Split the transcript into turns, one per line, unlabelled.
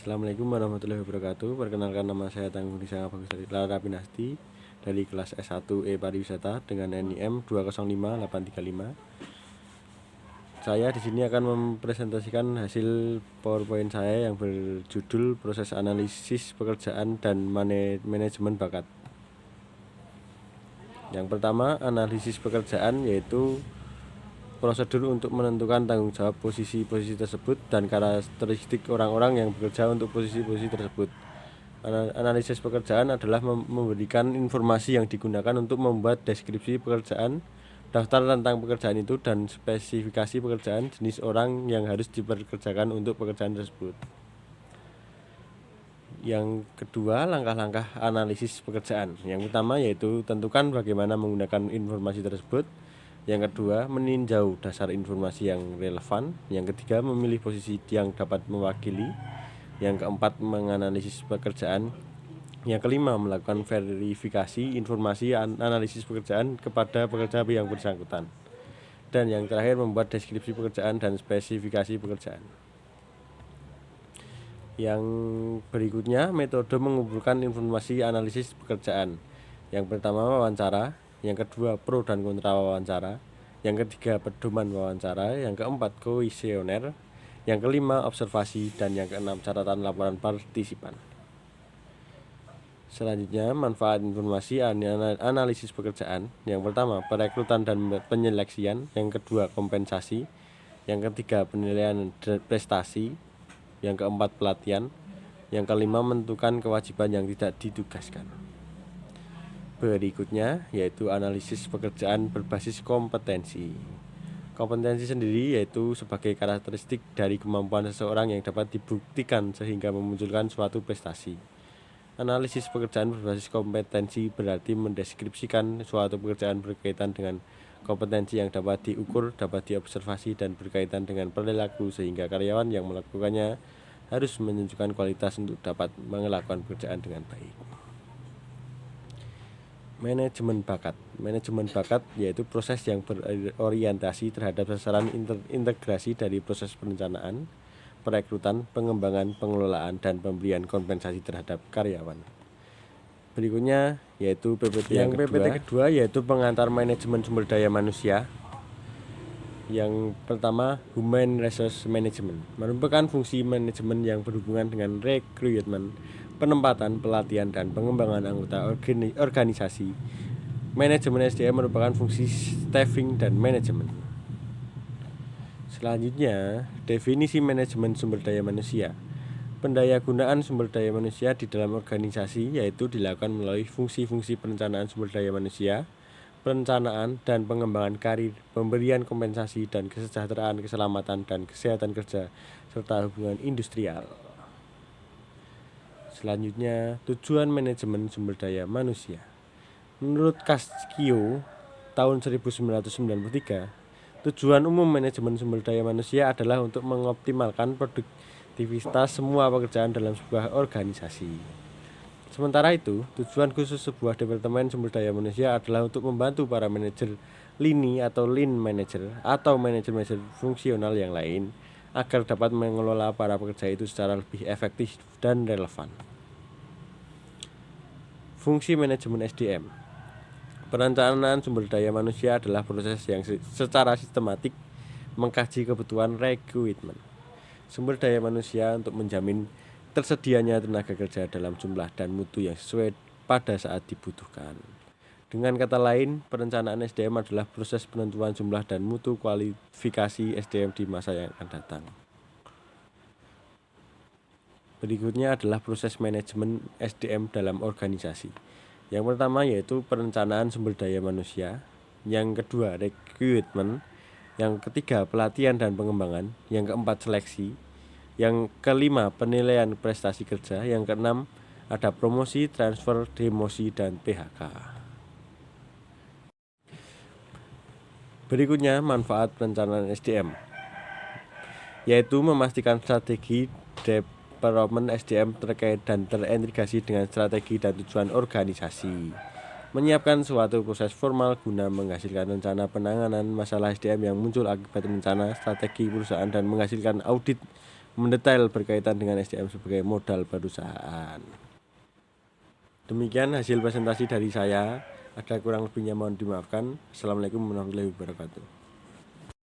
Assalamualaikum warahmatullahi wabarakatuh. Perkenalkan, nama saya Tanggung Disanga Bagus Lara Pinasti dari kelas S1E Pariwisata dengan NIM 205-835. Saya di sini akan mempresentasikan hasil PowerPoint saya yang berjudul Proses Analisis Pekerjaan dan Manajemen Bakat. Yang pertama, analisis pekerjaan, yaitu prosedur untuk menentukan tanggung jawab posisi-posisi tersebut dan karakteristik orang-orang yang bekerja untuk posisi-posisi tersebut. Analisis pekerjaan adalah memberikan informasi yang digunakan untuk membuat deskripsi pekerjaan, daftar tentang pekerjaan itu, dan spesifikasi pekerjaan, jenis orang yang harus dipekerjakan untuk pekerjaan tersebut. Yang kedua, langkah-langkah analisis pekerjaan. Yang pertama yaitu tentukan bagaimana menggunakan informasi tersebut. Yang kedua, meninjau dasar informasi yang relevan. Yang ketiga, memilih posisi yang dapat mewakili. Yang keempat, menganalisis pekerjaan. Yang kelima, melakukan verifikasi informasi analisis pekerjaan kepada pekerja yang bersangkutan. Dan yang terakhir, membuat deskripsi pekerjaan dan spesifikasi pekerjaan. Yang berikutnya, metode mengumpulkan informasi analisis pekerjaan. Yang pertama, wawancara. Yang kedua, pro dan kontra wawancara. Yang ketiga, pedoman wawancara. Yang keempat, kuesioner. Yang kelima, observasi. Dan yang keenam, catatan laporan partisipan. Selanjutnya, manfaat informasi analisis pekerjaan. Yang pertama, perekrutan dan penyeleksian. Yang kedua, kompensasi. Yang ketiga, penilaian prestasi. Yang keempat, pelatihan. Yang kelima, menentukan kewajiban yang tidak ditugaskan. Berikutnya yaitu analisis pekerjaan berbasis kompetensi. Kompetensi sendiri yaitu sebagai karakteristik dari kemampuan seseorang yang dapat dibuktikan sehingga memunculkan suatu prestasi. Analisis pekerjaan berbasis kompetensi berarti mendeskripsikan suatu pekerjaan berkaitan dengan kompetensi yang dapat diukur, dapat diobservasi, dan berkaitan dengan perilaku sehingga karyawan yang melakukannya harus menunjukkan kualitas untuk dapat melakukan pekerjaan dengan baik. Manajemen bakat. Manajemen bakat yaitu proses yang berorientasi terhadap sasaran integrasi dari proses perencanaan, perekrutan, pengembangan, pengelolaan, dan pemberian kompensasi terhadap karyawan. Berikutnya yaitu PPT yang kedua yaitu pengantar manajemen sumber daya manusia. Yang pertama, Human Resource Management merupakan fungsi manajemen yang berhubungan dengan rekrutmen, penempatan, pelatihan, dan pengembangan anggota organisasi. Manajemen SDM merupakan fungsi staffing dan manajemen. Selanjutnya, definisi manajemen sumber daya manusia. Pendayagunaan sumber daya manusia di dalam organisasi yaitu dilakukan melalui fungsi-fungsi perencanaan sumber daya manusia, perencanaan dan pengembangan karir, pemberian kompensasi dan kesejahteraan, keselamatan dan kesehatan kerja, serta hubungan industrial. Selanjutnya, tujuan manajemen sumber daya manusia. Menurut Cascio tahun 1993, tujuan umum manajemen sumber daya manusia adalah untuk mengoptimalkan produktivitas semua pekerjaan dalam sebuah organisasi. Sementara itu, tujuan khusus sebuah departemen sumber daya manusia adalah untuk membantu para manajer lini atau line manager atau manajer-manajer fungsional yang lain agar dapat mengelola para pekerja itu secara lebih efektif dan relevan. Fungsi manajemen SDM. Perencanaan sumber daya manusia adalah proses yang secara sistematik mengkaji kebutuhan rekrutmen sumber daya manusia untuk menjamin tersedianya tenaga kerja dalam jumlah dan mutu yang sesuai pada saat dibutuhkan. Dengan kata lain, perencanaan SDM adalah proses penentuan jumlah dan mutu kualifikasi SDM di masa yang akan datang. Berikutnya adalah proses manajemen SDM dalam organisasi. Yang pertama yaitu perencanaan sumber daya manusia. Yang kedua, rekrutmen. Yang ketiga, pelatihan dan pengembangan. Yang keempat, seleksi. Yang kelima, penilaian prestasi kerja. Yang keenam, ada promosi, transfer, demosi, dan PHK. Berikutnya, manfaat perencanaan SDM, yaitu memastikan strategi development SDM terkait dan terintegrasi dengan strategi dan tujuan organisasi. Menyiapkan suatu proses formal guna menghasilkan rencana penanganan masalah SDM yang muncul akibat rencana strategi perusahaan dan menghasilkan audit mendetail berkaitan dengan SDM sebagai modal perusahaan. Demikian hasil presentasi dari saya. Ada kurang lebihnya mohon dimaafkan. Assalamualaikum warahmatullahi wabarakatuh.